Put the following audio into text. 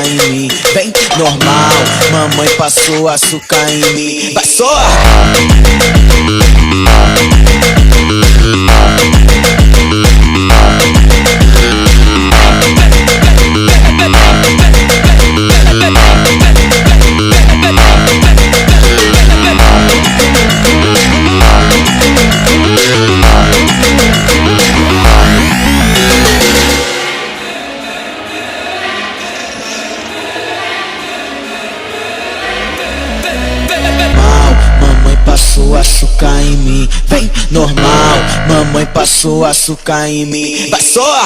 em mim. Vem, normal, mamãe passou açúcar em mim. Vai só! Passou açúcar em mim, vem normal, mamãe passou açúcar em mim. Vai só!